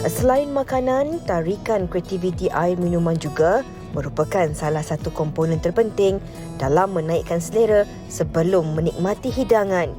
Selain makanan, tarikan kreativiti air minuman juga merupakan salah satu komponen terpenting dalam menaikkan selera sebelum menikmati hidangan.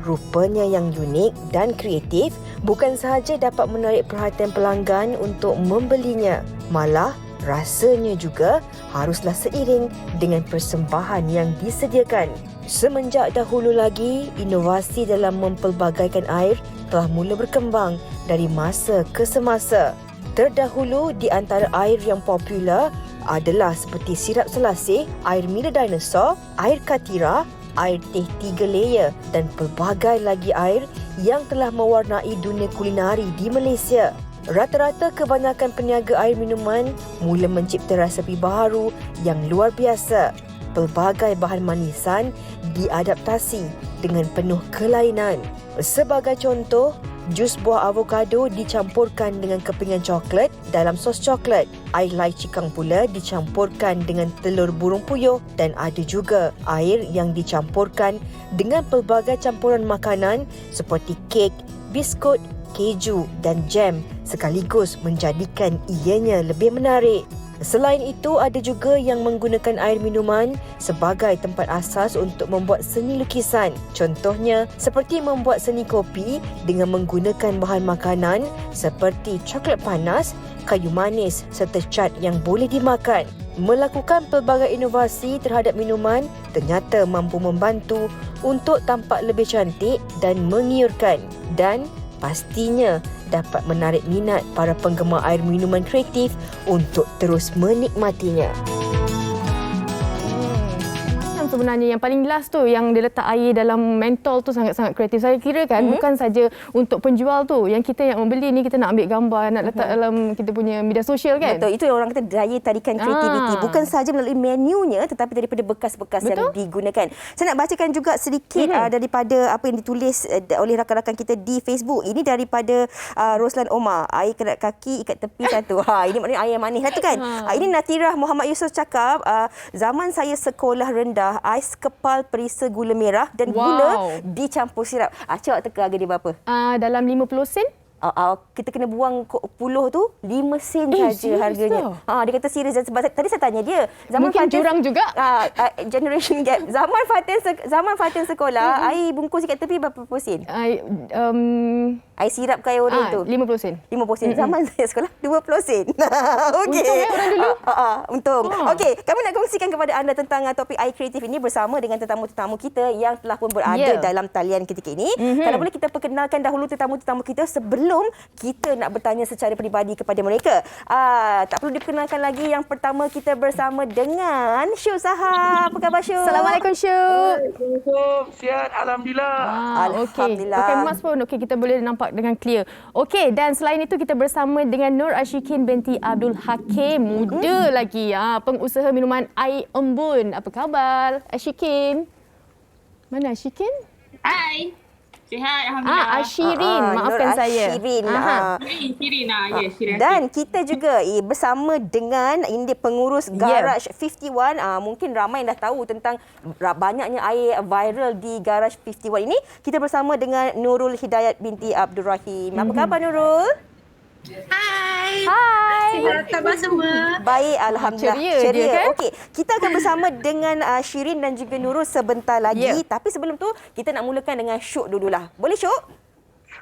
Rupanya yang unik dan kreatif bukan sahaja dapat menarik perhatian pelanggan untuk membelinya, malah rasanya juga haruslah seiring dengan persembahan yang disediakan. Semenjak dahulu lagi, inovasi dalam mempelbagaikan air telah mula berkembang dari masa ke semasa. Terdahulu di antara air yang popular adalah seperti sirap selasih, air mila dinosaur, air katira, air teh 3 layer dan pelbagai lagi air yang telah mewarnai dunia kulinari di Malaysia. Rata-rata kebanyakan peniaga air minuman mula mencipta resepi baharu yang luar biasa. Pelbagai bahan manisan diadaptasi dengan penuh kelainan. Sebagai contoh, jus buah avokado dicampurkan dengan kepingan coklat dalam sos coklat. Air lychee kang pula dicampurkan dengan telur burung puyuh dan ada juga air yang dicampurkan dengan pelbagai campuran makanan seperti kek, biskut, keju dan jam sekaligus menjadikan ianya lebih menarik. Selain itu, ada juga yang menggunakan air minuman sebagai tempat asas untuk membuat seni lukisan. Contohnya, seperti membuat seni kopi dengan menggunakan bahan makanan seperti coklat panas, kayu manis serta cat yang boleh dimakan. Melakukan pelbagai inovasi terhadap minuman ternyata mampu membantu untuk tampak lebih cantik dan menggiurkan. Dan pastinya dapat menarik minat para penggemar air minuman kreatif untuk terus menikmatinya. Sebenarnya yang paling last tu yang dia letak air dalam mentol tu sangat-sangat kreatif. Saya kira kan bukan saja untuk penjual tu, yang kita yang membeli ni kita nak ambil gambar, nak letak dalam kita punya media sosial kan. Betul, itu yang orang kata daya tarikan kreativiti. Bukan sahaja melalui menunya tetapi daripada bekas-bekas yang digunakan. Saya nak bacakan juga sedikit daripada apa yang ditulis oleh rakan-rakan kita di Facebook. Ini daripada Roslan Omar. Air kedap kaki ikat tepi satu. Ini maknanya air yang manis lah tu kan. Ini Natirah Muhammad Yusof cakap, zaman saya sekolah rendah, ais kepal perisa gula merah dan gula dicampur sirap. Cik teka harga dia berapa? Dalam 50 sen. Kita kena buang puluh tu 5 sen saja harganya. Dia kata serius. Sebab tadi saya tanya dia, zaman mungkin Fatin, jurang juga. Generation gap. Zaman Fatin sekolah, air bungkus ikat tepi berapa sen? Air sirap kaya orang tu 50 sen. 50 sen. Zaman saya sekolah 20 sen. Okey. Untung orang dulu. Untung. Okey, kami nak kongsikan kepada anda tentang topik air kreatif ini bersama dengan tetamu-tetamu kita yang telah pun berada dalam talian ketika ini. Kalau boleh kita perkenalkan dahulu tetamu-tetamu kita sebelum kita nak bertanya secara peribadi kepada mereka. Tak perlu diperkenalkan lagi. Yang pertama kita bersama dengan Syuk Sahab. Apa khabar Syuk? Assalamualaikum Syuk. Assalamualaikum. Sihat, alhamdulillah. Alhamdulillah. Pakai mask pun kita boleh nampak dengan clear. Okey, dan selain itu kita bersama dengan Nur Ashikin binti Abdul Hakim, muda lagi, pengusaha minuman air embun. Apa khabar Ashikin? Mana Ashikin? Hai. Sihat, alhamdulillah. Ashirin, maafkan saya. Ashirin. Shirin. Shirin. Dan kita juga bersama dengan ini pengurus Garage 51. Mungkin ramai yang dah tahu tentang banyaknya air viral di Garage 51 ini. Kita bersama dengan Nurul Hidayat binti Abdul Rahim. Apa khabar Nurul? Hai. Hai. Khabar semua? Baik, alhamdulillah. Ceria kan? Okey, kita akan bersama dengan Shirin dan juga Nurul sebentar lagi. Tapi sebelum tu kita nak mulakan dengan Syuk dululah. Boleh Syuk?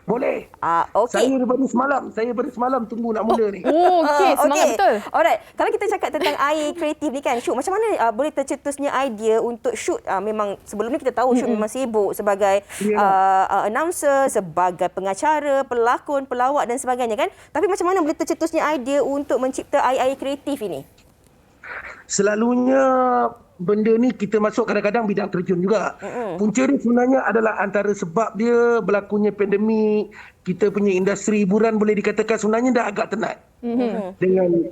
Boleh. Okey. Saya daripada semalam tunggu nak mula ni. Okey, semangat betul. Alright, kalau kita cakap tentang air kreatif ni kan, Syuk, macam mana boleh tercetusnya idea untuk shoot? Memang sebelum ni kita tahu Syuk memang sibuk sebagai announcer, sebagai pengacara, pelakon, pelawak dan sebagainya kan. Tapi macam mana boleh tercetusnya idea untuk mencipta air kreatif ini? Selalunya benda ni kita masuk kadang-kadang bidang terjun juga. Punca dia sebenarnya adalah antara sebab dia berlakunya pandemik, kita punya industri hiburan boleh dikatakan sebenarnya dah agak tenat.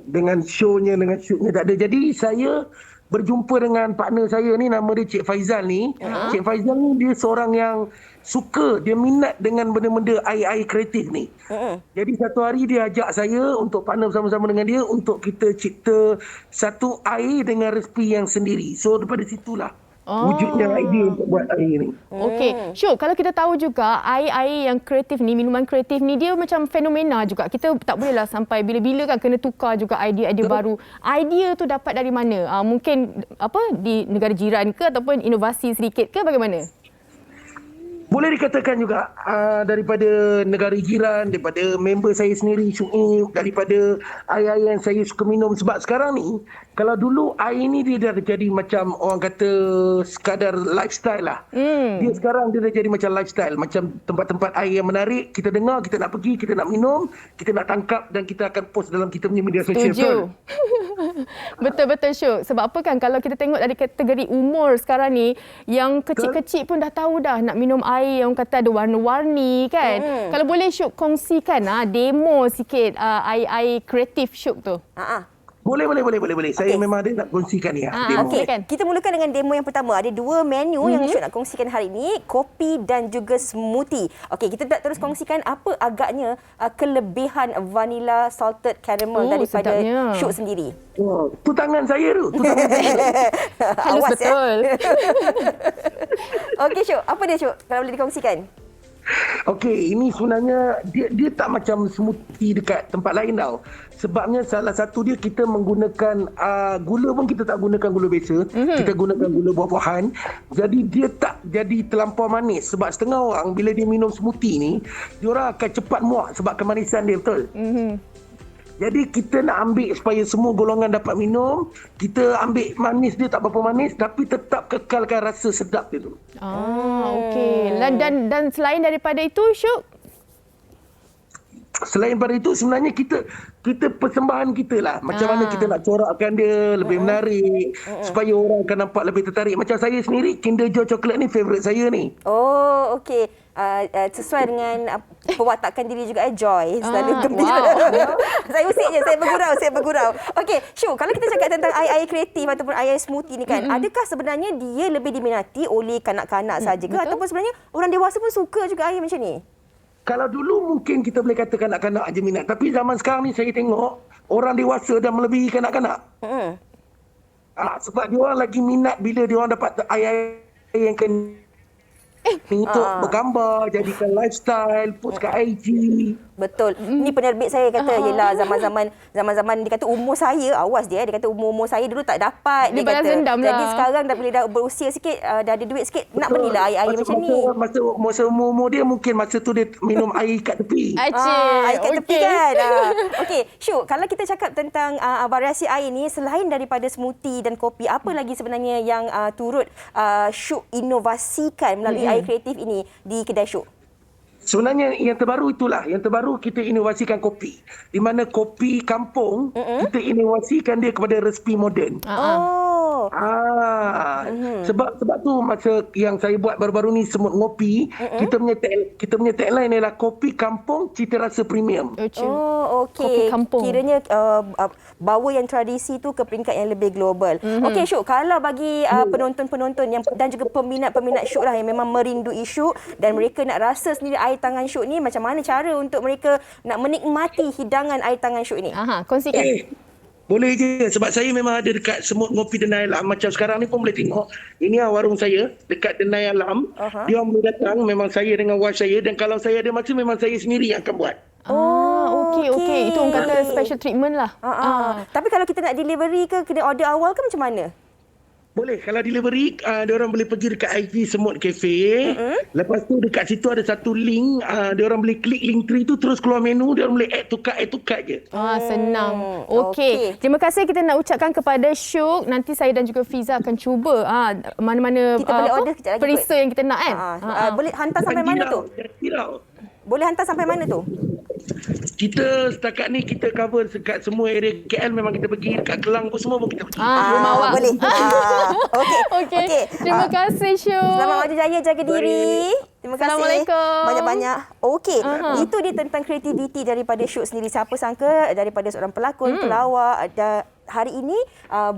Dengan show-nya, dengan shoot-nya tak ada. Jadi saya berjumpa dengan partner saya ni, nama dia Cik Faizal ni. Cik Faizal ni dia seorang yang suka, dia minat dengan benda-benda air-air kreatif ni. Jadi satu hari dia ajak saya untuk partner bersama-sama dengan dia untuk kita cipta satu air dengan resipi yang sendiri. So daripada situlah wujudnya idea untuk buat air ni. Okey. Syuk, kalau kita tahu juga air-air yang kreatif ni, minuman kreatif ni dia macam fenomena juga. Kita tak bolehlah sampai bila-bila kan kena tukar juga idea-idea baru. Idea tu dapat dari mana? Mungkin di negara jiran ke ataupun inovasi sedikit ke bagaimana? Boleh dikatakan juga daripada negara jiran, daripada member saya sendiri, Syuib, daripada air-air yang saya suka minum. Sebab sekarang ni, kalau dulu air ni dia dah jadi macam orang kata sekadar lifestyle lah. Dia sekarang dia dah jadi macam lifestyle. Macam tempat-tempat air yang menarik, kita dengar, kita nak pergi, kita nak minum, kita nak tangkap dan kita akan post dalam kita punya media sosial. Setuju. Betul-betul Syuk. Sebab apa kan, kalau kita tengok dari kategori umur sekarang ni, yang kecil-kecil pun dah tahu dah nak minum air yang kata ada warna-warni kan. Kalau boleh Syuk kongsikan demo sikit air-air kreatif Syuk tu. Boleh. Saya memang ada nak kongsikan ni. Demo. Okey, kita mulakan dengan demo yang pertama. Ada 2 menu yang Syuk nak kongsikan hari ini, kopi dan juga smoothie. Okey, kita nak terus kongsikan apa agaknya kelebihan vanilla salted caramel daripada sedapnya Syuk sendiri. Oh, tu tangan saya tu. Tu tangan saya. Halus Awas, betul. Okey Syuk, apa dia Syuk kalau boleh dikongsikan? Okey, ini sebenarnya dia tak macam smoothie dekat tempat lain tau. Sebabnya salah satu dia kita menggunakan gula pun kita tak gunakan gula biasa. Kita gunakan gula buah-buahan. Jadi dia tak jadi terlampau manis. Sebab setengah orang bila dia minum smoothie ni, diorang akan cepat muak sebab kemanisan dia, betul? Jadi kita nak ambil supaya semua golongan dapat minum. Kita ambil manis dia tak berapa manis tapi tetap kekalkan rasa sedap dia tu. Okey. Dan selain daripada itu Syuk? Selain daripada itu sebenarnya kita persembahan kita lah. Macam mana kita nak corakkan dia lebih menarik supaya orang akan nampak lebih tertarik. Macam saya sendiri Kinder Joy coklat ni favourite saya ni. Oh, okey. Sesuai dengan pewatakan diri juga Joy. Selalu gembira. Saya usik je, saya bergurau. Okey, Syuk, kalau kita cakap tentang air-air kreatif ataupun air smoothie ni kan, adakah sebenarnya dia lebih diminati oleh kanak-kanak saja ke ataupun sebenarnya orang dewasa pun suka juga air macam ni? Kalau dulu mungkin kita boleh kata kanak-kanak aja minat. Tapi zaman sekarang ni saya tengok orang dewasa dah melebihi kanak-kanak. Sebab dia orang lagi minat bila dia orang dapat air yang untuk bergambar, jadikan lifestyle, post kat IG. Betul. Ni penerbit saya kata yelah zaman-zaman dia kata umur saya, awas dia kata umur saya dulu tak dapat dia balas kata. dendam Jadi lah. sekarang dah boleh dah berusia sikit, dah ada duit sikit, nak belilah air-air macam ni. Masa umur dia mungkin masa tu dia minum air kat tepi. Air kat tepi kan. Okey, Syuk, kalau kita cakap tentang variasi air ni, selain daripada smoothie dan kopi, apa lagi sebenarnya yang turut Syuk inovasikan melalui air kreatif ini di kedai Syuk? Sebenarnya yang terbaru itulah. Yang terbaru kita inovasikan kopi. Di mana kopi kampung, kita inovasikan dia kepada resipi moden. Sebab tu masa yang saya buat baru-baru ni semut ngopi, kita punya tagline ialah kopi kampung cita rasa premium. Oh, okey. Kopi kampung. Kiranya bawa yang tradisi tu ke peringkat yang lebih global. Okey Syuk, kalau bagi penonton-penonton yang dan juga peminat-peminat Syuk lah yang memang merindui Syuk dan mereka nak rasa sendiri air tangan Syuk ni, macam mana cara untuk mereka nak menikmati hidangan air tangan Syuk ni? Kongsikan. Boleh je. Sebab saya memang ada dekat semut ngopi Denai Alam. Macam sekarang ni pun boleh tengok. Ini warung saya dekat Denai Alam. Dia orang boleh datang. Memang saya dengan wife saya. Dan kalau saya ada masa, memang saya sendiri yang akan buat. Okey. Itu orang kata special treatment lah. Tapi kalau kita nak delivery ke, kena order awal ke macam mana? Boleh. Kalau delivery, diorang boleh pergi dekat IG Semut Cafe. Lepas tu dekat situ ada satu link. Diorang boleh klik link 3 tu terus keluar menu. Diorang boleh add to cart je. Senang. Okey. Terima kasih kita nak ucapkan kepada Syuk. Nanti saya dan juga Fiza akan cuba mana-mana Kita boleh order kejap lagi perisa yang kita nak kan. Boleh hantar sampai mana tu? Boleh hantar sampai mana tu? Kita setakat ni kita cover dekat semua area KL. Memang kita pergi dekat Kelang pun semua pun kita pergi. Rumah awak. Boleh. Okey. Terima kasih Syuk. Selamat maju jaya, jaga diri. Terima kasih. Assalamualaikum. Banyak-banyak. Okey, itu dia tentang kreativiti daripada Syuk sendiri. Siapa sangka daripada seorang pelakon, pelawak, hari ini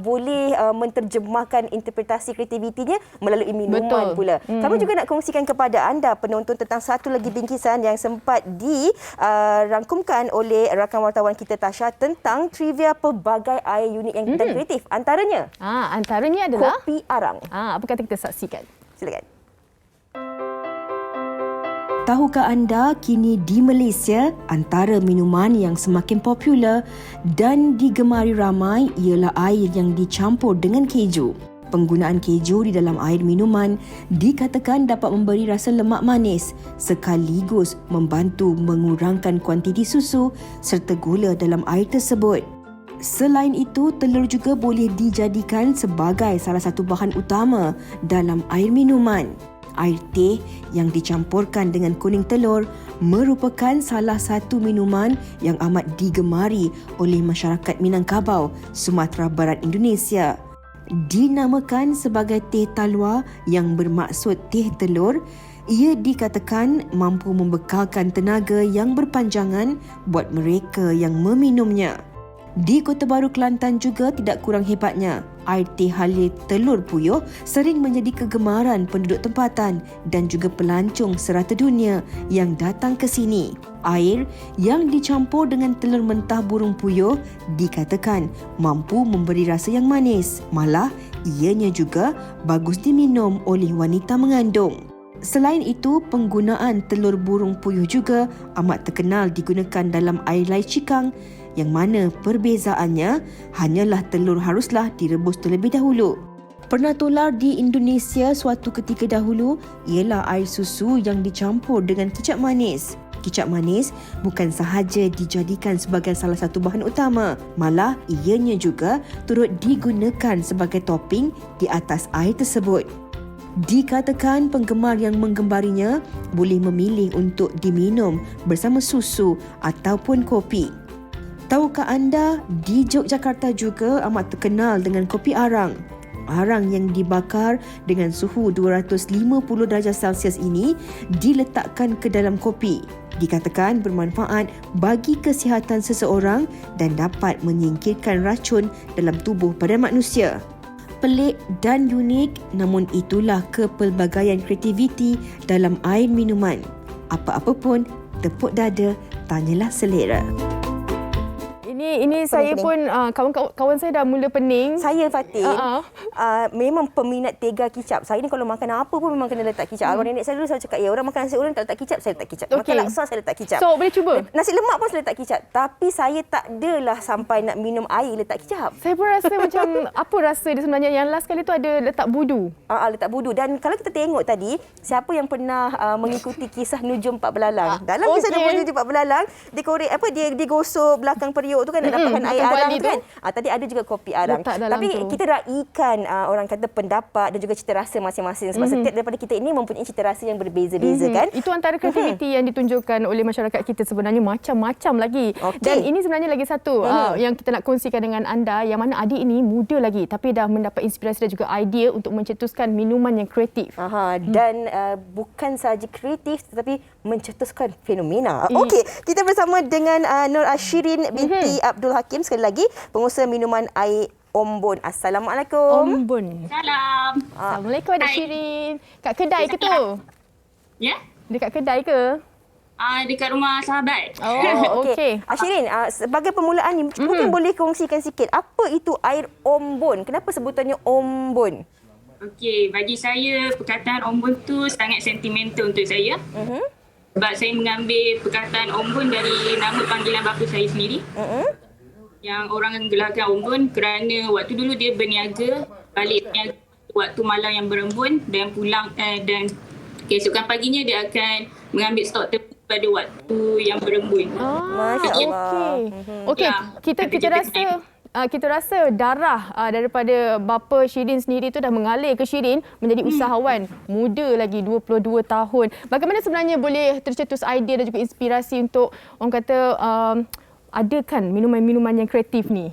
boleh menterjemahkan interpretasi kreativitinya melalui minuman pula. Kami juga nak kongsikan kepada anda penonton tentang satu lagi bingkisan yang sempat dirangkumkan oleh rakan wartawan kita Tasha tentang trivia pelbagai air unik yang dan kreatif. Antaranya adalah kopi arang. apa kata kita saksikan. Silakan. Tahukah anda kini di Malaysia antara minuman yang semakin popular dan digemari ramai ialah air yang dicampur dengan keju. Penggunaan keju di dalam air minuman dikatakan dapat memberi rasa lemak manis sekaligus membantu mengurangkan kuantiti susu serta gula dalam air tersebut. Selain itu, telur juga boleh dijadikan sebagai salah satu bahan utama dalam air minuman. Air teh yang dicampurkan dengan kuning telur merupakan salah satu minuman yang amat digemari oleh masyarakat Minangkabau, Sumatera Barat Indonesia. Dinamakan sebagai teh talua yang bermaksud teh telur, ia dikatakan mampu membekalkan tenaga yang berpanjangan buat mereka yang meminumnya. Di Kota Baru, Kelantan juga tidak kurang hebatnya. Air teh halia telur puyuh sering menjadi kegemaran penduduk tempatan dan juga pelancong serata dunia yang datang ke sini. Air yang dicampur dengan telur mentah burung puyuh dikatakan mampu memberi rasa yang manis. Malah, ianya juga bagus diminum oleh wanita mengandung. Selain itu, penggunaan telur burung puyuh juga amat terkenal digunakan dalam air lai cikang yang mana perbezaannya hanyalah telur haruslah direbus terlebih dahulu. Pernah tular di Indonesia suatu ketika dahulu ialah air susu yang dicampur dengan kicap manis. Kicap manis bukan sahaja dijadikan sebagai salah satu bahan utama, malah ianya juga turut digunakan sebagai topping di atas air tersebut. Dikatakan penggemar yang menggembarinya boleh memilih untuk diminum bersama susu ataupun kopi. Tahukah anda, di Yogyakarta juga amat terkenal dengan kopi arang. Arang yang dibakar dengan suhu 250 darjah Celsius ini diletakkan ke dalam kopi. Dikatakan bermanfaat bagi kesihatan seseorang dan dapat menyingkirkan racun dalam tubuh pada manusia. Pelik dan unik, namun itulah kepelbagaian kreativiti dalam air minuman. Apa-apa pun, tepuk dada, tanyalah selera. Ini saya pun kawan saya dah mula pening. Saya Fatin memang peminat tega kicap. Saya ni kalau makan apa pun memang kena letak kicap. Arwah nenek saya dulu selalu cakap, orang makan nasi goreng tak letak kicap, saya letak kicap. Makan laksa, saya letak kicap. So, boleh cuba? Nasi lemak pun saya letak kicap. Tapi saya tak adalah sampai nak minum air letak kicap. Saya pun rasa macam apa rasa dia sebenarnya. Yang last kali tu ada letak budu. Letak budu. Dan kalau kita tengok tadi, siapa yang pernah mengikuti kisah Nujum Pak Belalang. Dalam kisah Nujum Pak Belalang, dia digosok belakang periuk tu kan nak dapatkan air arang tu kan. Tadi ada juga kopi arang. Tapi kita raikan orang kata pendapat dan juga cita rasa masing-masing. Sebab setiap daripada kita ini mempunyai cita rasa yang berbeza-beza kan. Itu antara kreativiti yang ditunjukkan oleh masyarakat kita sebenarnya macam-macam lagi. Dan ini sebenarnya lagi satu yang kita nak kongsikan dengan anda, yang mana adik ini muda lagi tapi dah mendapat inspirasi dan juga idea untuk mencetuskan minuman yang kreatif. Dan bukan sahaja kreatif tetapi mencetuskan fenomena. Okey, kita bersama dengan Nur Ashirin binti Abdul Hakim, sekali lagi pengusaha minuman air Ombon. Assalamualaikum. Ombon. Salam. Assalamualaikum Adik Shirin. Kat kedai ke tu? Ya? Dekat kedai ke? Dekat rumah sahabat. Oh, okey. Ashirin, sebagai permulaan ni mungkin boleh kongsikan sikit apa itu air Ombon? Kenapa sebutannya Ombon? Okey, bagi saya perkataan Ombon tu sangat sentimental untuk saya. Sebab saya mengambil perkataan Ombon dari nama panggilan bapa saya sendiri. Yang orang gelarkan Ombon kerana waktu dulu dia berniaga, balik niaga waktu malam yang berembun dan pulang dan keesokan paginya dia akan mengambil stok tebu pada waktu yang berembun. Masya-Allah. Okey, kita rasa darah daripada bapa Shirin sendiri tu dah mengalir ke Shirin menjadi usahawan muda lagi 22 tahun. Bagaimana sebenarnya boleh tercetus idea dan juga inspirasi untuk orang kata adakan minuman-minuman yang kreatif ni?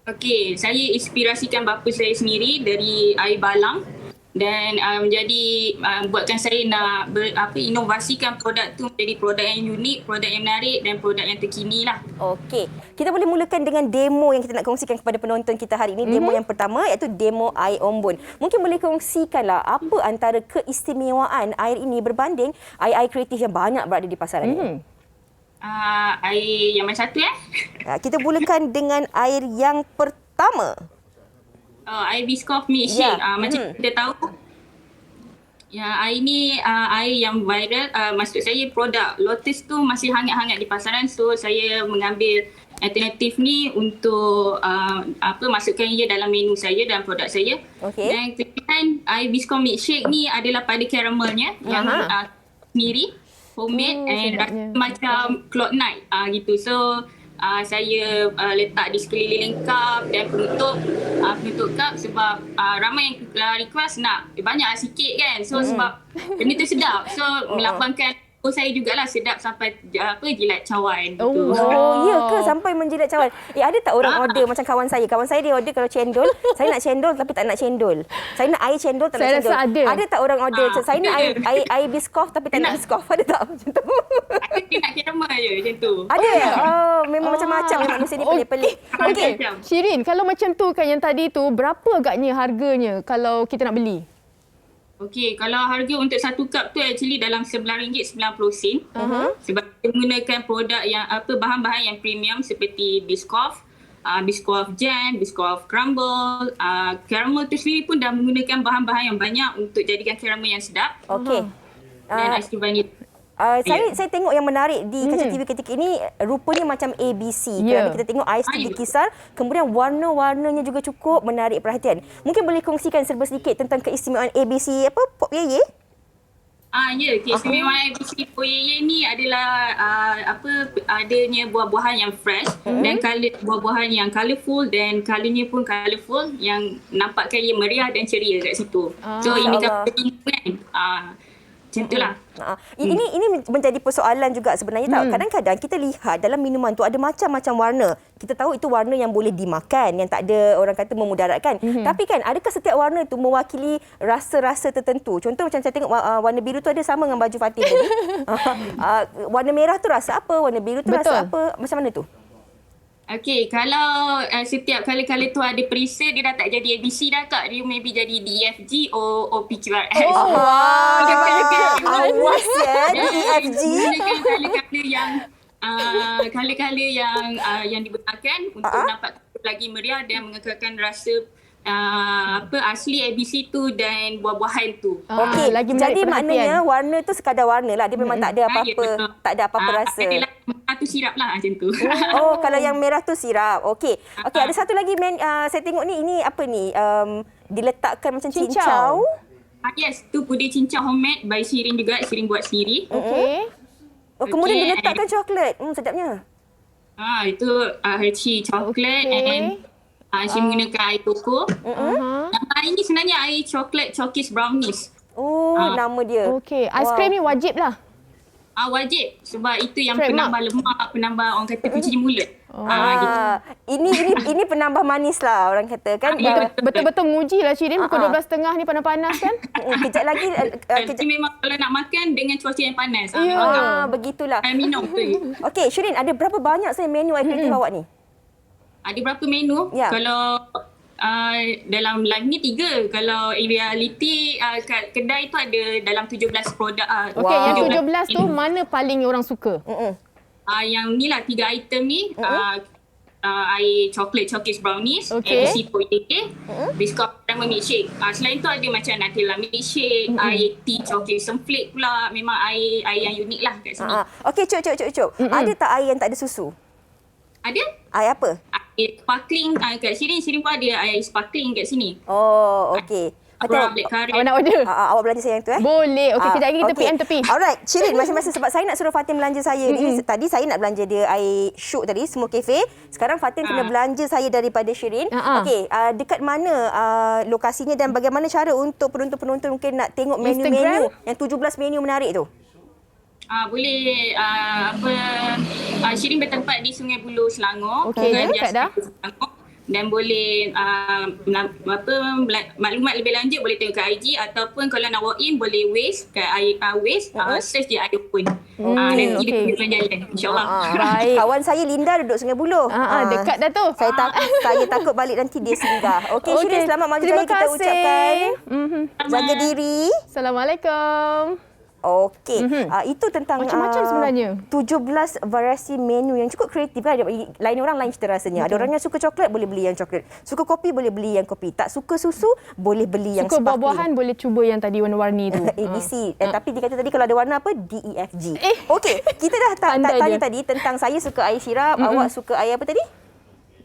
Okey, saya inspirasikan bapa saya sendiri dari air balang. dan menjadi buatkan saya nak inovasikan produk tu menjadi produk yang unik, produk yang menarik dan produk yang terkini lah. Okey. Kita boleh mulakan dengan demo yang kita nak kongsikan kepada penonton kita hari ini. Demo yang pertama iaitu demo air ombun. Mungkin boleh kongsikanlah apa antara keistimewaan air ini berbanding air-air kreatif yang banyak berada di pasaran ini. Air yang mana satu Kita mulakan dengan air yang pertama. Air Biscoff milkshake. Macam kita tahu, air ni air yang viral. Maksud saya produk Lotus tu masih hangat-hangat di pasaran. So saya mengambil alternatif ni untuk masukkan ia dalam menu saya, dalam produk saya. Okey. Dan kemudian air Biscoff milkshake ni adalah pada karamelnya yang sendiri, homemade and rasa macam Cloud9 gitu. So saya letak di sekeliling cup dan penutup cup sebab ramai yang request nak banyak sikit kan. So sebab benda tu sedap. So melapangkan saya jugalah sedap sampai jilat cawan gitu. Ya ke sampai menjilat cawan? Ada tak orang order macam kawan saya? Kawan saya dia order kalau cendol, saya nak cendol tapi tak nak cendol. Saya nak air cendol tak nak Saya cendol. rasa ada. Ada tak orang order saya nak air Biscoff tapi tak nak Biscoff? Ada tak macam tu? Dia nak caramel je macam tu. Ada. Memang macam-macam manusia ni pelik-pelik. Okey. Shirin, kalau macam tu kan yang tadi tu, berapa agaknya harganya kalau kita nak beli? Okey, kalau harga untuk satu cup tu actually dalam RM9.90. Sebab kita menggunakan produk yang bahan-bahan yang premium seperti Biscoff, Biscoff jam, Biscoff crumble. Caramel tu sendiri pun dah menggunakan bahan-bahan yang banyak untuk jadikan caramel yang sedap. Okey. Dan ais krim vanila. Saya tengok yang menarik di Kaca TV ketika ini rupanya macam ABC. Kerana kita tengok ais tu dikisar, kemudian warna-warnanya juga cukup menarik perhatian. Mungkin boleh kongsikan serba sedikit tentang keistimewaan ABC Pop Ye Ye? Keistimewaan ABC Pop Ye Ye ni adalah adanya buah-buahan yang fresh dan color buah-buahan yang colourful dan colornya pun colourful yang nampakkan ia meriah dan ceria kat situ. So ini kan macam itulah. Ini menjadi persoalan juga sebenarnya tahu. Kadang-kadang kita lihat dalam minuman tu ada macam-macam warna. Kita tahu itu warna yang boleh dimakan, yang tak ada orang kata memudaratkan. Tapi kan adakah setiap warna itu mewakili rasa-rasa tertentu? Contoh macam saya tengok warna biru tu ada sama dengan baju Fatin tadi. Warna merah tu rasa apa? Warna biru tu rasa apa? Macam mana tu? Okey, kalau setiap kali-kali tu ada perisa, dia dah tak jadi ABC dah Kak. Dia maybe jadi DEFG or PQRS. Awas ya, DEFG. Kali-kali yang digunakan untuk nampak lagi meriah dan mengekalkan rasa asli ABC tu dan buah-buahan tu. Okey, jadi maknanya warna tu sekadar warna lah. Dia memang tak ada apa-apa, tak ada apa-apa rasa. Merah tu sirap lah macam tu. Kalau yang merah tu sirap. Okey, ada satu lagi saya tengok ni apa ni? Diletakkan macam cincau. Yes, tu puding cincau homemade by Shirin juga. Shirin buat sendiri. Okey. Kemudian diletakkan coklat. Sedapnya. Itu Hershey coklat and Shirin menggunakan air koko. Nama air ni sebenarnya air coklat Chokis brownies. Nama dia. Okey, ais krim ni wajib lah. Wajib sebab itu yang penambah lemak, penambah orang kata pencuci mulut. Gitu. Ini penambah manis lah orang kata kan. Betul-betul menguji lah Shirin. Pukul 12.30 ni panas-panas kan. Kejap lagi. Jadi memang kalau nak makan dengan cuaca yang panas. Begitulah. Minum tu. Okey, Shirin, ada berapa banyak menu air kreatif awak ni? Ada berapa menu? Kalau dalam live ni 3. Kalau in reality kat kedai tu ada dalam 17 produk. Okey, yang 17 tu mana paling orang suka? Yang ni lah 3 item ni. Air coklat Chokis brownies, ABC Pop Ye Ye, Biscoff caramel milkshake. Selain tu ada macam Nutella milkshake, air tea Chokis semflake pula. Memang air yang unik lah kat sini. Okey, Cuk. Ada tak air yang tak ada susu? Ada. Air apa? Air sparkling kat Shirin pun ada air sparkling kat sini. Okey. Awak nak order? Awak belanja saya yang tu Boleh. Okey, kejap lagi kita PM tepi. Alright, Shirin, masing-masing sebab saya nak suruh Fatin belanja saya ni. Tadi saya nak belanja dia air syuk tadi, semua kafe. Sekarang Fatin kena belanja saya daripada Shirin. Okey, dekat mana lokasinya dan bagaimana cara untuk penonton-penonton mungkin nak tengok menu-menu yang 17 menu menarik tu? Boleh Shirin bertempat di Sungai Buloh, Selangor. Okey, dekat dah. dan boleh maklumat lebih lanjut boleh tengok ke IG ataupun kalau nak walk in boleh search di iOpen. Nanti dia boleh jalan insya-Allah. Baik. Kawan saya Linda duduk Sungai Buloh. Dekat dah tu. Saya takut balik nanti dia singgah. Okey, Shirin, selamat maju jaya kita ucapkan. Jaga diri. Assalamualaikum. Okey, itu tentang Macam-macam sebenarnya. 17 variasi menu yang cukup kreatif kan. Lain orang lain cerita rasanya. Ada orang yang suka coklat boleh beli yang coklat. Suka kopi boleh beli yang kopi. Tak suka susu boleh beli yang Suka sparkling. buah-buahan boleh cuba yang tadi warna-warni tu. ABC. Tapi dia kata tadi kalau ada warna apa? DEFG. Okey, kita dah Pandai tanya dia. tadi tentang saya suka air syirap, awak suka air apa tadi?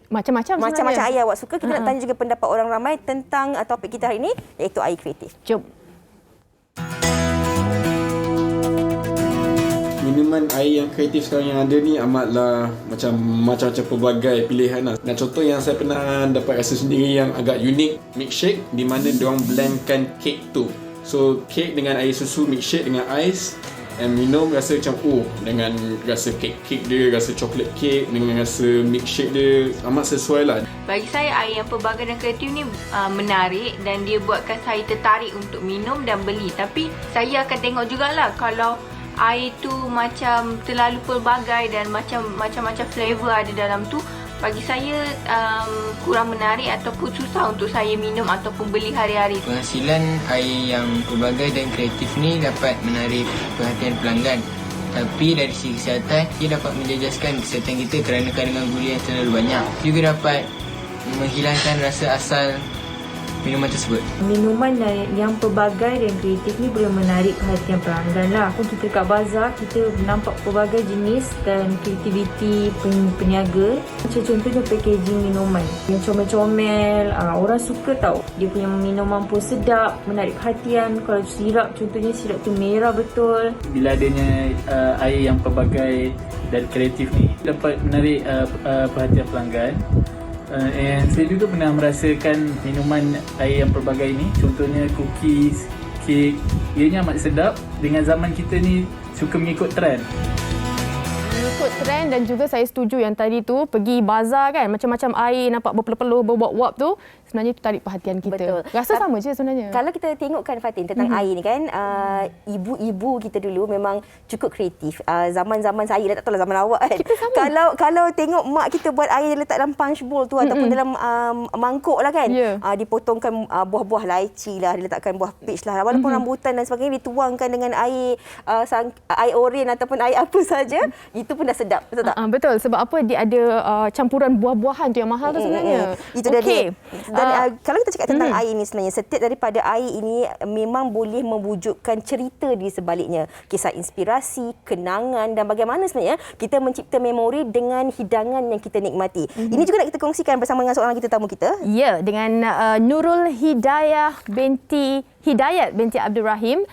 Macam-macam Macam-macam sebenarnya. air awak suka. Kita nak tanya juga pendapat orang ramai tentang topik kita hari ini, iaitu air kreatif. Jom. Minuman air yang kreatif sekarang yang ada ni amatlah macam-macam pelbagai pilihan lah. Dan contoh yang saya pernah dapat rasa sendiri yang agak unik, milkshake, di mana diorang blendkan kek tu. So kek dengan air susu, milkshake dengan ais, dan minum rasa macam dengan rasa kek dia, rasa coklat kek dengan rasa milkshake dia amat sesuai lah. Bagi saya air yang pelbagai dan kreatif ni menarik dan dia buatkan saya tertarik untuk minum dan beli. Tapi saya akan tengok jugalah kalau air tu macam terlalu pelbagai dan macam-macam flavor ada dalam tu, bagi saya kurang menarik ataupun susah untuk saya minum ataupun beli hari-hari. Penghasilan air yang pelbagai dan kreatif ni dapat menarik perhatian pelanggan. Tapi dari segi kesihatan, ia dapat menjejaskan kesihatan kita kerana kandungan gula yang terlalu banyak. Juga dapat menghilangkan rasa asal minuman tersebut. Minuman yang pelbagai dan kreatif ni boleh menarik perhatian pelanggan lah. Pun kita kat bazar, kita nampak pelbagai jenis dan kreativiti peniaga. Macam contohnya packaging minuman yang comel-comel, orang suka tau. Dia punya minuman pun sedap, menarik perhatian. Kalau sirap, contohnya sirap tu merah betul. Bila adanya air yang pelbagai dan kreatif ni dapat menarik perhatian pelanggan. Saya juga pernah merasakan minuman air yang pelbagai ni, contohnya cookies, kek. Ianya amat sedap. Dengan zaman kita ni suka mengikut trend. Ikut trend dan juga saya setuju yang tadi tu pergi bazar kan, macam-macam air nampak berpeluh-peluh berwap-wap tu, sebenarnya tu tarik perhatian kita. Betul. Rasa sama je sebenarnya. Kalau kita tengokkan Fatin tentang air ni kan, ibu-ibu kita dulu memang cukup kreatif. Zaman-zaman saya dah tak tahu lah zaman awak kan. Kita sama. Kalau tengok mak kita buat air dia letak dalam punch bowl tu ataupun dalam mangkuk lah kan. Yeah. Dipotongkan buah-buah lychee lah, diletakkan buah peach lah. Walaupun rambutan dan sebagainya dituangkan dengan air air oren ataupun air apa saja, itu pun dah sedap. Betul tak? Betul. Sebab apa dia ada campuran buah-buahan tu yang mahal tu sebenarnya. Itu dah dia. Dan kalau kita cakap tentang air ini sebenarnya, setiap daripada air ini memang boleh mewujudkan cerita di sebaliknya. Kisah inspirasi, kenangan dan bagaimana sebenarnya kita mencipta memori dengan hidangan yang kita nikmati. Ini juga nak kita kongsikan bersama dengan seorang kita tamu kita. Ya, dengan Nurul Hidayat binti Abdul Rahim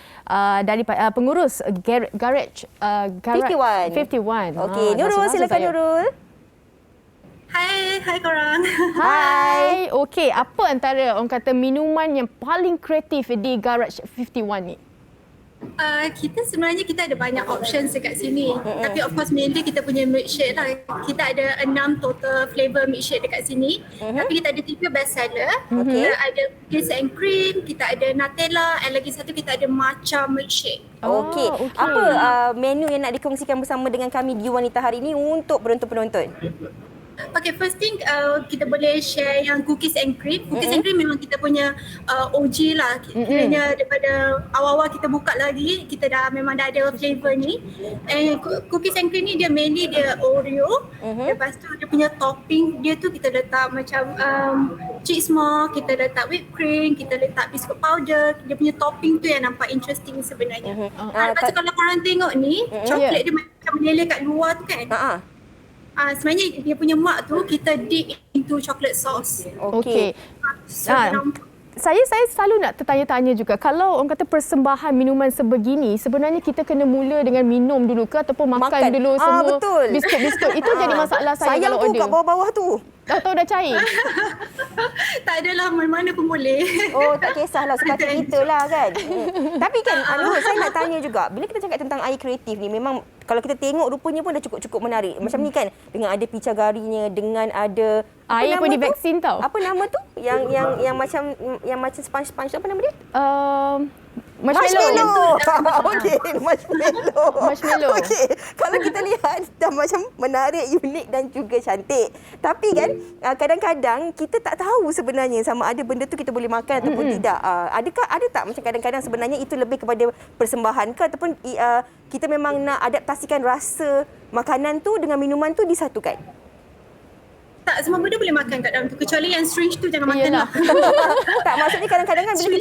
dari pengurus Garage 51. Okey, Nurul, silakan Nurul. Hai korang. Hai. Okey, apa antara orang kata minuman yang paling kreatif di Garage 51 ni? Kita sebenarnya ada banyak options dekat sini. Tapi of course mainly kita punya milkshake lah. Kita ada 6 total flavor milkshake dekat sini. Tapi kita ada 3 best seller. Kita ada cookies and cream, kita ada Nutella, and lagi satu kita ada matcha milkshake. Okey. Apa menu yang nak dikongsikan bersama dengan kami di Wanita hari ini untuk penonton-penonton? Okay, first thing kita boleh share yang cookies and cream. Cookies and cream memang kita punya OG lah. Kiranya daripada awal-awal kita buka lagi, kita memang dah ada flavor ni. And cookies and cream ni dia mainly dia Oreo. Lepas tu dia punya topping dia tu kita letak macam cheese more, kita letak whipped cream, kita letak biscuit powder. Dia punya topping tu yang nampak interesting sebenarnya. Lepas tu kalau korang tengok ni, coklat dia macam meleleh kat luar tu kan. Sebenarnya dia punya mak tu kita dip into chocolate sauce. Okey. So saya selalu nak tertanya-tanya juga, kalau orang kata persembahan minuman sebegini, sebenarnya kita kena mula dengan minum dulu ke ataupun makan dulu semua betul. biskut-biskut. Itu jadi masalah saya Sayang kalau tu order. kat bawah-bawah tu. Tahu dah cair. Tak adalah, mana pun boleh. Oh, tak kisahlah, suka kita lah kan. Tapi kan, Nurul, saya nak tanya juga, bila kita cakap tentang air kreatif ni, memang kalau kita tengok rupanya pun dah cukup-cukup menarik. Macam ni kan, dengan ada picagarinya, dengan ada Air pun divaksin tau. Apa nama tu? Yang macam sponge-sponge tu, apa nama dia? Marshmallow. Okey, marshmallow. Okey, kalau kita lihat dah macam menarik, unik dan juga cantik. Tapi kan kadang-kadang kita tak tahu sebenarnya sama ada benda tu kita boleh makan ataupun tidak. Ada tak macam kadang-kadang sebenarnya itu lebih kepada persembahan ke ataupun kita memang nak adaptasikan rasa makanan tu dengan minuman tu disatukan? Tak, semua benda boleh makan kat dalam tu. Kecuali yang strange tu jangan makan lah. Tak, maksudnya kadang-kadang kan bila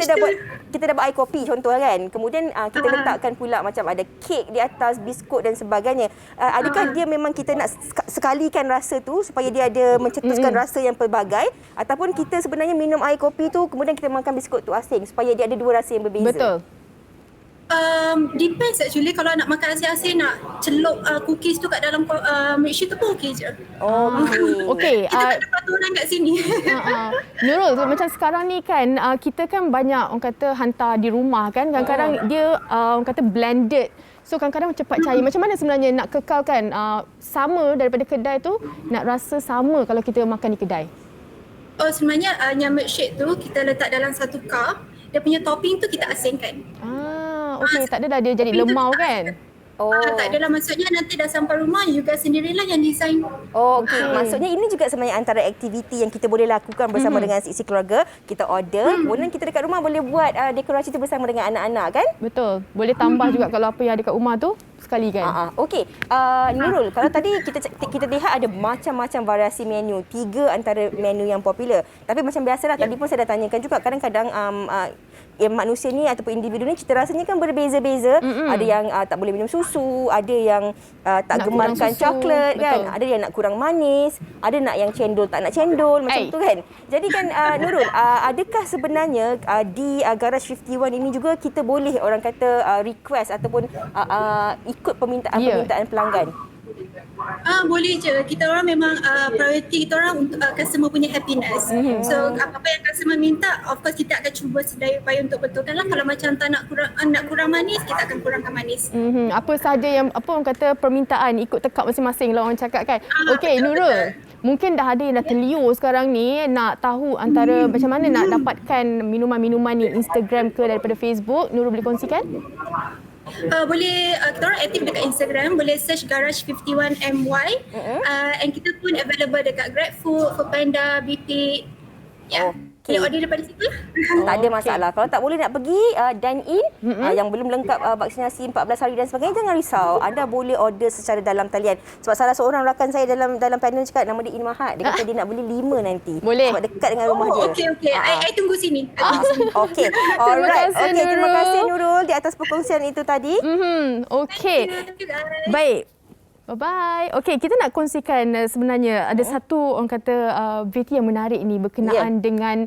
kita dah buat air kopi contoh kan. Kemudian kita letakkan pula macam ada kek di atas, biskut dan sebagainya. Adakah dia memang kita nak sekalikan rasa tu supaya dia ada mencetuskan rasa yang pelbagai, ataupun kita sebenarnya minum air kopi tu kemudian kita makan biskut tu asing supaya dia ada dua rasa yang berbeza? Betul. Depends actually. Kalau nak makan asin-asin, nak celup cookies tu kat dalam milkshake tu pun okey je. Okey. Kita tak ada peraturan kat sini. Nurul, macam sekarang ni kan, kita kan banyak orang kata hantar di rumah kan. Kadang-kadang dia orang kata blended. So kadang-kadang cepat cair. Macam mana sebenarnya nak kekalkan sama daripada kedai tu, nak rasa sama kalau kita makan di kedai? Sebenarnya yang milkshake tu kita letak dalam satu cup. Dia punya topping tu kita asingkan. Okey, tak adalah dia jadi lemau kan? Tak adalah, maksudnya nanti dah sampai rumah, you guys sendirilah yang design. Okey. Maksudnya ini juga sebenarnya antara aktiviti yang kita boleh lakukan bersama dengan isi keluarga. Kita order, kemudian kita dekat rumah boleh buat dekorasi tu bersama dengan anak-anak kan? Betul. Boleh tambah juga kalau apa yang ada kat rumah tu sekali kan? Okey. Nurul, kalau tadi kita lihat ada macam-macam variasi menu. 3 antara menu yang popular. Tapi macam biasalah, tadi pun saya dah tanyakan juga, kadang-kadang manusia ni ataupun individu ni cita rasanya kan berbeza-beza. Ada yang tak boleh minum susu, ada yang tak nak gemarkan coklat kan, ada yang nak kurang manis, ada nak yang cendol tak nak cendol macam tu kan. Jadi kan Nurul, adakah sebenarnya di Garage 51 ini juga kita boleh orang kata request ataupun ikut permintaan pelanggan? Boleh je. Kita orang memang priority kita orang untuk customer punya happiness. So apa-apa yang customer minta, of course kita akan cuba sedaya upaya untuk betulkan lah. Kalau macam tak nak kurang manis, kita akan kurangkan manis. Apa saja yang orang kata permintaan, ikut tekak masing-masing lah orang cakap kan. Okey Nurul, mungkin dah ada yang dah terliur sekarang ni nak tahu antara macam mana nak dapatkan minuman-minuman ni, Instagram ke daripada Facebook. Nurul boleh kongsikan? Boleh, kita orang aktif dekat Instagram, boleh search Garage 51 MY. And kita pun available dekat GrabFood, Foodpanda, BP. Boleh order daripada situ lah. Tak ada masalah. Kalau tak boleh nak pergi dine in, yang belum lengkap vaksinasi 14 hari dan sebagainya, jangan risau. Anda boleh order secara dalam talian. Sebab salah seorang rakan saya dalam panel cakap nama dia Inmahat. Dia kata dia nak beli 5 nanti. Boleh. Sebab dekat dengan rumah dia. Okey. I tunggu sini. Okey. Alright. Okey, terima kasih Nurul di atas perkongsian itu tadi. Okey. Baik. Bye-bye. Okey, kita nak kongsikan sebenarnya ada satu orang kata VT yang menarik ni berkenaan dengan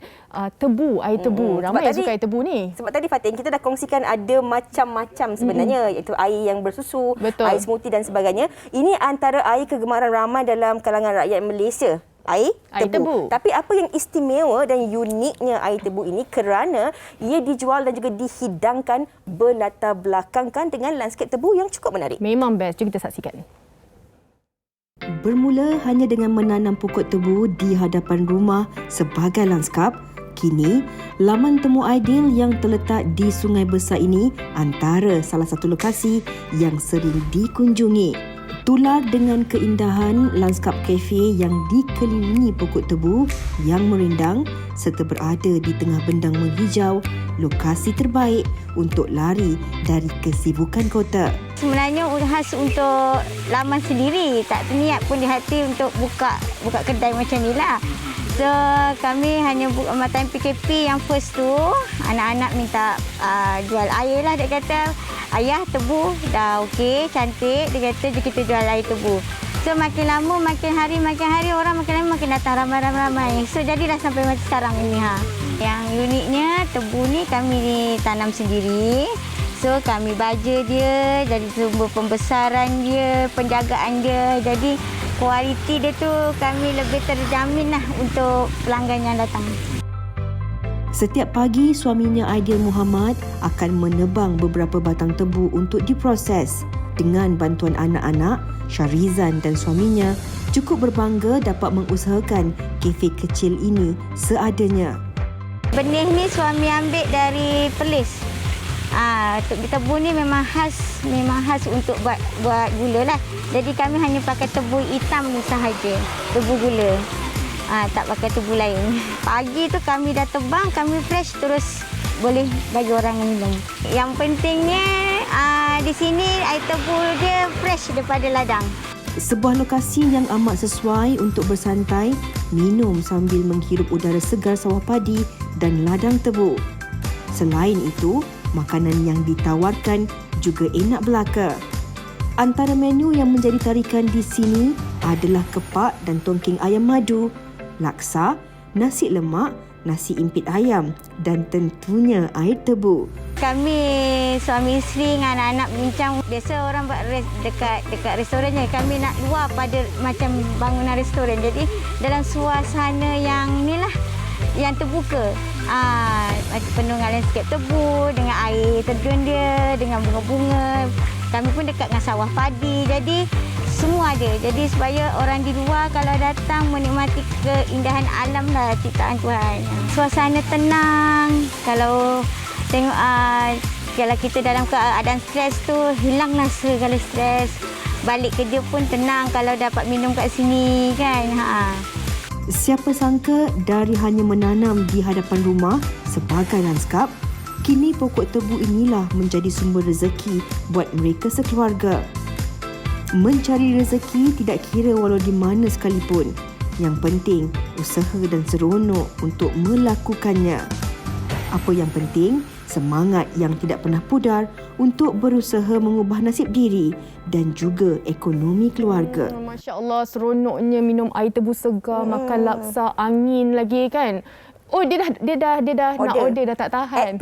tebu, air tebu. Ramai yang suka air tebu ni. Sebab tadi Fatin, kita dah kongsikan ada macam-macam sebenarnya, iaitu air yang bersusu, air smoothie dan sebagainya. Ini antara air kegemaran ramai dalam kalangan rakyat Malaysia. Air tebu. Tapi apa yang istimewa dan uniknya air tebu ini kerana ia dijual dan juga dihidangkan berlatar belakangkan dengan lanskap tebu yang cukup menarik. Memang best. Jom kita saksikan. Bermula hanya dengan menanam pokok tebu di hadapan rumah sebagai lanskap, kini laman temu Aidil yang terletak di Sungai Besar ini antara salah satu lokasi yang sering dikunjungi. Tular dengan keindahan lanskap kafe yang dikelilingi pokok tebu yang merindang serta berada di tengah bendang menghijau, lokasi terbaik untuk lari dari kesibukan kota. Sebenarnya khas untuk laman sendiri, tak terniat pun di hati untuk buka kedai macam ni lah. So kami hanya buka time PKP yang first tu, anak-anak minta jual air lah. Dia kata, ayah tebu dah okey, cantik. Dia kata, kita jual air tebu. So makin lama, makin hari orang makin lama makin datang ramai-ramai. So jadilah sampai macam sekarang ini. Yang uniknya tebu ni kami tanam sendiri. So kami baja dia, jadi sumber pembesaran dia, penjagaan dia. Jadi kualiti dia tu kami lebih terjamin lah untuk pelanggan yang datang. Setiap pagi, suaminya Aidil Muhammad akan menebang beberapa batang tebu untuk diproses. Dengan bantuan anak-anak, Syarizan dan suaminya cukup berbangga dapat mengusahakan kafe kecil ini seadanya. Benih ni suami ambil dari Perlis. Tebu ni memang khas untuk buat gula lah. Jadi kami hanya pakai tebu hitam ni sahaja, tebu gula. Tak pakai tebu lain. Pagi tu kami dah tebang, kami fresh terus boleh bagi orang minum. Yang pentingnya di sini air tebu dia fresh daripada ladang. Sebuah lokasi yang amat sesuai untuk bersantai, minum sambil menghirup udara segar sawah padi dan ladang tebu. Selain itu, makanan yang ditawarkan juga enak belaka. Antara menu yang menjadi tarikan di sini adalah kepak dan tongking ayam madu, laksa, nasi lemak, nasi impit ayam dan tentunya air tebu. Kami suami isteri dengan anak-anak bincang, biasa orang buat dekat restorannya. Kami nak luar pada macam bangunan restoran. Jadi dalam suasana yang inilah yang terbuka. Macam penuh dengan landscape tebu, dengan air terjun dia, dengan bunga-bunga. Kami pun dekat dengan sawah padi. Jadi semua ada. Jadi supaya orang di luar kalau datang menikmati keindahan alam lah ciptaan Tuhan. Suasana tenang. Kalau tengok kalau kita dalam keadaan stres tu, hilanglah segala stres. Balik kerja pun tenang kalau dapat minum kat sini kan. Siapa sangka dari hanya menanam di hadapan rumah sebagai lanskap, kini pokok tebu inilah menjadi sumber rezeki buat mereka sekeluarga. Mencari rezeki tidak kira walau di mana sekalipun. Yang penting, usaha dan seronok untuk melakukannya. Apa yang penting, semangat yang tidak pernah pudar untuk berusaha mengubah nasib diri dan juga ekonomi keluarga. Masya Allah, seronoknya minum air tebu segar, makan laksa, angin lagi kan. Oh, dia dah nak order, dah tak tahan.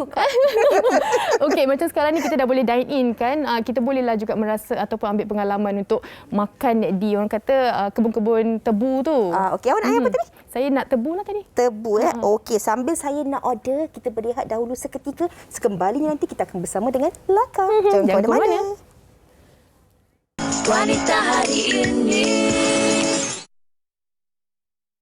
Okey, macam sekarang ni kita dah boleh dine in kan. Kita bolehlah juga merasa ataupun ambil pengalaman untuk makan di orang kata kebun-kebun tebu tu. Okey, awak nak apa tadi? Saya nak tebu lah tadi. Tebu Okey, sambil saya nak order, kita berehat dahulu seketika. Sekembalinya nanti kita akan bersama dengan Laka. Jangan ke mana-mana. Wanita hari ini.